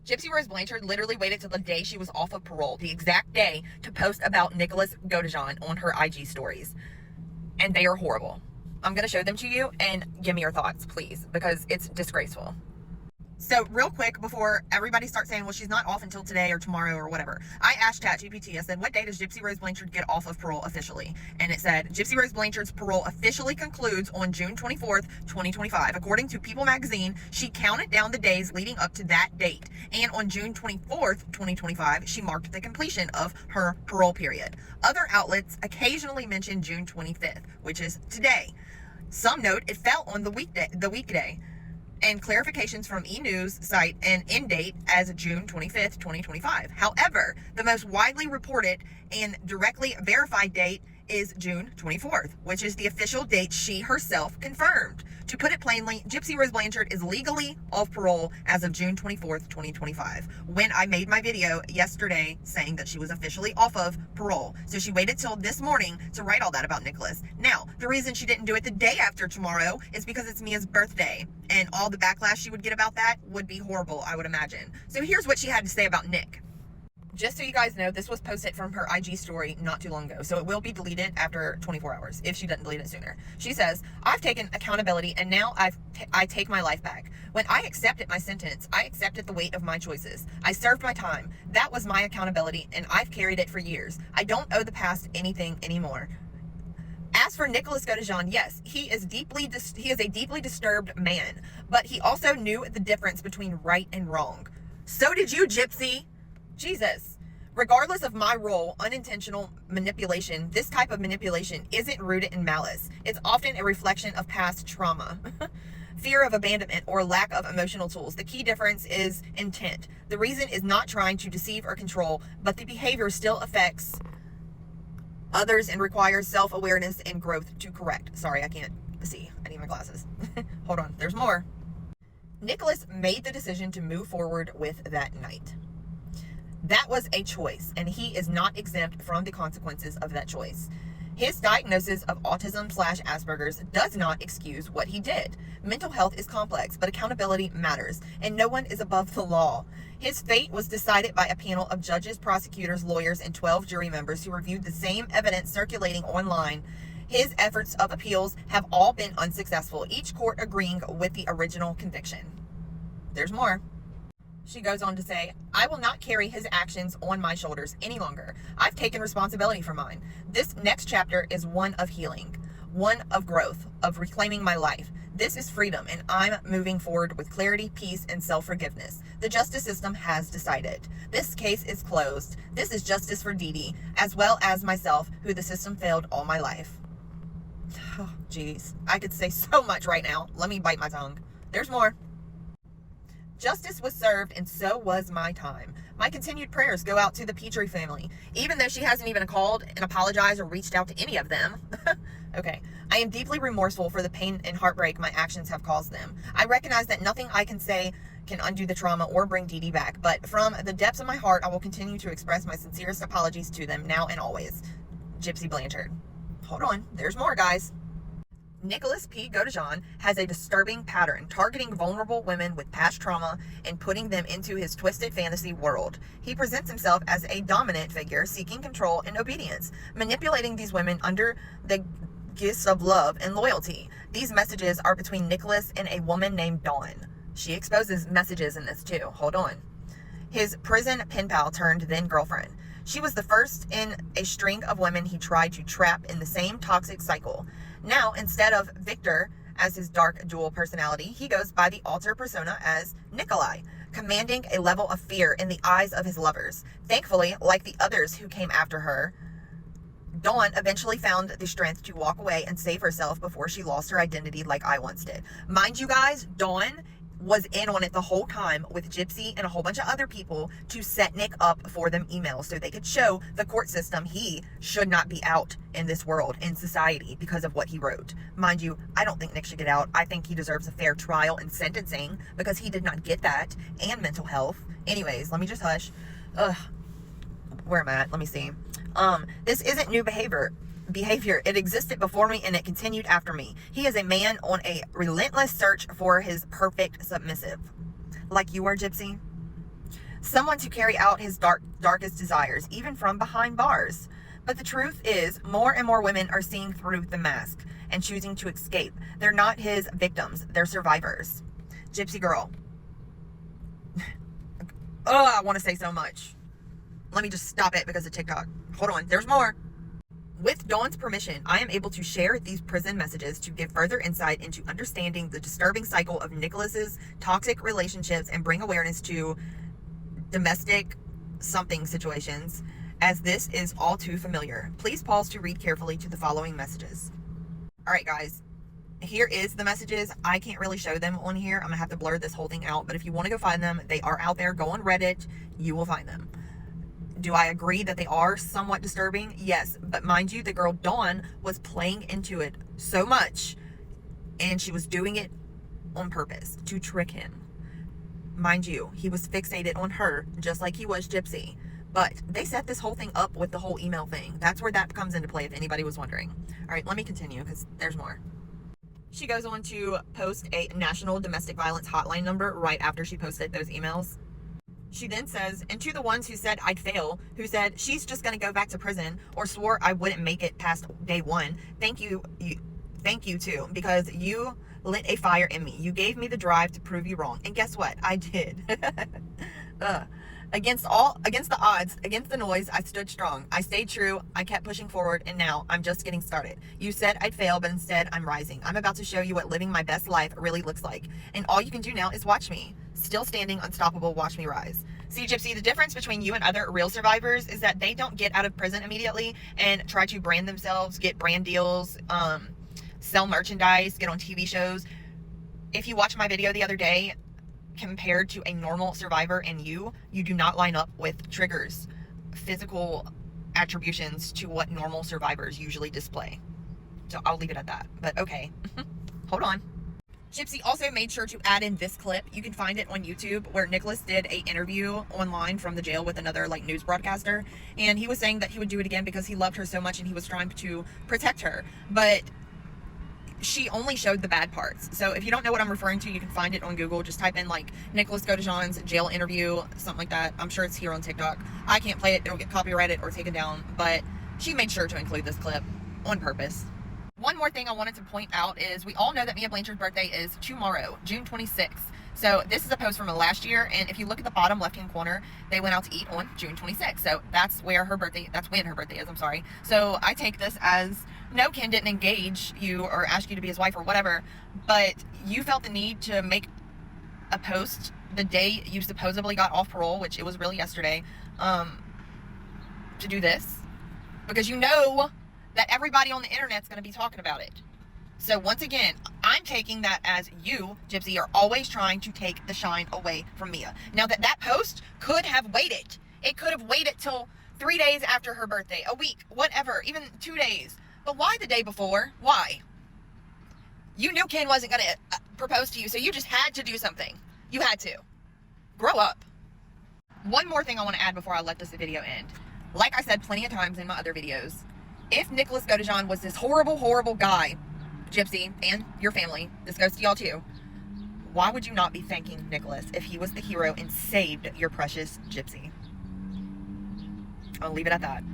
Gypsy Rose Blanchard literally waited till the day she was off of parole, the exact day, to post about Nick Godejohn on her IG stories. And they are horrible. I'm going to show them to you and give me your thoughts, please, because it's disgraceful. So real quick, before everybody starts saying, well, she's not off until today or tomorrow or whatever, I asked ChatGPT, I said, what day does Gypsy Rose Blanchard get off of parole officially? And it said, Gypsy Rose Blanchard's parole officially concludes on June 24th, 2025. According to People magazine, she counted down the days leading up to that date. And on June 24th, 2025, she marked the completion of her parole period. Other outlets occasionally mention June 25th, which is today. Some note it fell on the weekday. And clarifications from E! News cite an end date as June 25th, 2025. However, the most widely reported and directly verified date is June 24th, which is the official date she herself confirmed. To put it plainly, Gypsy Rose Blanchard is legally off parole as of June 24th, 2025, when I made my video yesterday saying that she was officially off of parole. So she waited till this morning to write all that about Nicholas. Now, the reason she didn't do it the day after tomorrow is because it's Mia's birthday, and all the backlash she would get about that would be horrible, I would imagine. So here's what she had to say about Nick. Just so you guys know, this was posted from her IG story not too long ago, so it will be deleted after 24 hours if she doesn't delete it sooner. She says, I've taken accountability and now I take my life back. When I accepted my sentence, I accepted the weight of my choices. I served my time. That was my accountability, and I've carried it for years. I don't owe the past anything anymore. As for Nick Godejohn, yes, he is a deeply disturbed man, but he also knew the difference between right and wrong. So did you, Gypsy. Jesus. Regardless of my role, unintentional manipulation, this type of manipulation isn't rooted in malice. It's often a reflection of past trauma, fear of abandonment, or lack of emotional tools. The key difference is intent. The reason is not trying to deceive or control, but the behavior still affects others and requires self-awareness and growth to correct. Sorry, I can't see. I need my glasses. Hold on. There's more. Nicholas made the decision to move forward with that night. That was a choice, and he is not exempt from the consequences of that choice. His diagnosis of autism/Asperger's does not excuse what he did. Mental health is complex, but accountability matters, and no one is above the law. His fate was decided by a panel of judges, prosecutors, lawyers, and 12 jury members who reviewed the same evidence circulating online. His efforts of appeals have all been unsuccessful, each court agreeing with the original conviction. There's more. She goes on to say, I will not carry his actions on my shoulders any longer. I've taken responsibility for mine. This next chapter is one of healing, one of growth, of reclaiming my life. This is freedom, and I'm moving forward with clarity, peace, and self-forgiveness. The justice system has decided. This case is closed. This is justice for Dee Dee, as well as myself, who the system failed all my life. Oh, geez. I could say so much right now. Let me bite my tongue. There's more. Justice was served, and so was my time. My continued prayers go out to the Petrie family, even though she hasn't even called and apologized or reached out to any of them. Okay. I am deeply remorseful for the pain and heartbreak my actions have caused them. I recognize that nothing I can say can undo the trauma or bring Dee Dee back, but from the depths of my heart, I will continue to express my sincerest apologies to them now and always. Gypsy Blanchard. Hold on. There's more, guys. Nicholas P. Godejohn has a disturbing pattern, targeting vulnerable women with past trauma and putting them into his twisted fantasy world. He presents himself as a dominant figure, seeking control and obedience, manipulating these women under the guise of love and loyalty. These messages are between Nicholas and a woman named Dawn. She exposes messages in this too. Hold on. His prison pen pal turned then girlfriend. She was the first in a string of women he tried to trap in the same toxic cycle. Now, instead of Victor as his dark dual personality, he goes by the alter persona as Nikolai, commanding a level of fear in the eyes of his lovers. Thankfully, like the others who came after her, Dawn eventually found the strength to walk away and save herself before she lost her identity like I once did. Mind you guys, Dawn was in on it the whole time with Gypsy and a whole bunch of other people to set Nick up for them emails so they could show the court system he should not be out in this world, in society, because of what he wrote. Mind you, I don't think Nick should get out. I think he deserves a fair trial and sentencing because he did not get that, and mental health. Anyways, let me just hush. Where am I at? Let me see. This isn't new behavior. It existed before me and it continued after me. He is a man on a relentless search for his perfect submissive. Like you are, Gypsy. someone to carry out his darkest desires, even from behind bars. But the truth is, more and more women are seeing through the mask and choosing to escape. They're not his victims, they're survivors. Gypsy girl. Oh, I want to say so much. Let me just stop it because of TikTok. Hold on, there's more. With Dawn's permission, I am able to share these prison messages to give further insight into understanding the disturbing cycle of Nicholas's toxic relationships and bring awareness to domestic something situations, as this is all too familiar. Please pause to read carefully to the following messages. All right, guys. Here is the messages. I can't really show them on here. I'm gonna have to blur this whole thing out, but if you want to go find them, they are out there. Go on Reddit, you will find them. Do I agree that they are somewhat disturbing? Yes, but mind you, the girl Dawn was playing into it so much, and she was doing it on purpose to trick him. Mind you, he was fixated on her just like he was Gypsy. But they set this whole thing up with the whole email thing. That's where that comes into play, if anybody was wondering. All right, let me continue because there's more. She goes on to post a national domestic violence hotline number right after she posted those emails. She then says, and to the ones who said I'd fail, who said she's just going to go back to prison or swore I wouldn't make it past day one, thank you too, because you lit a fire in me. You gave me the drive to prove you wrong. And guess what? I did. Against the odds, against the noise, I stood strong. I stayed true. I kept pushing forward, and now I'm just getting started. You said I'd fail, but instead I'm rising. I'm about to show you what living my best life really looks like. And all you can do now is watch me. Still standing, unstoppable, watch me rise. See, Gypsy, the difference between you and other real survivors is that they don't get out of prison immediately and try to brand themselves, get brand deals, sell merchandise, get on TV shows. If you watch my video the other day, compared to a normal survivor and you do not line up with triggers, physical attributions to what normal survivors usually display. So I'll leave it at that. But okay, hold on. Gypsy also made sure to add in this clip. You can find it on YouTube, where Nicholas did a interview online from the jail with another news broadcaster, and he was saying that he would do it again because he loved her so much and he was trying to protect her. But she only showed the bad parts. So if you don't know what I'm referring to, you can find it on Google. Just type in Nick Godejohn's jail interview, something like that. I'm sure it's here on TikTok. I can't play it. It'll get copyrighted or taken down, but she made sure to include this clip on purpose. One more thing I wanted to point out is we all know that Mia Blanchard's birthday is tomorrow, June 26th. So this is a post from last year, and if you look at the bottom left-hand corner, they went out to eat on June 26th. So that's when her birthday is, I'm sorry. So I take this as, no, Ken didn't engage you or ask you to be his wife or whatever, but you felt the need to make a post the day you supposedly got off parole, which it was really yesterday, to do this, because you know that everybody on the internet's going to be talking about it. So once again, I'm taking that as you, Gypsy, are always trying to take the shine away from Mia. Now that post could have waited. It could have waited till 3 days after her birthday, a week, whatever, even 2 days. But why the day before? Why? You knew Ken wasn't going to propose to you, so you just had to do something. You had to. Grow up. One more thing I want to add before I let this video end. Like I said plenty of times in my other videos, if Nick Godejohn was this horrible, horrible guy, Gypsy, and your family, this goes to y'all too, why would you not be thanking Nicholas if he was the hero and saved your precious Gypsy? I'll leave it at that.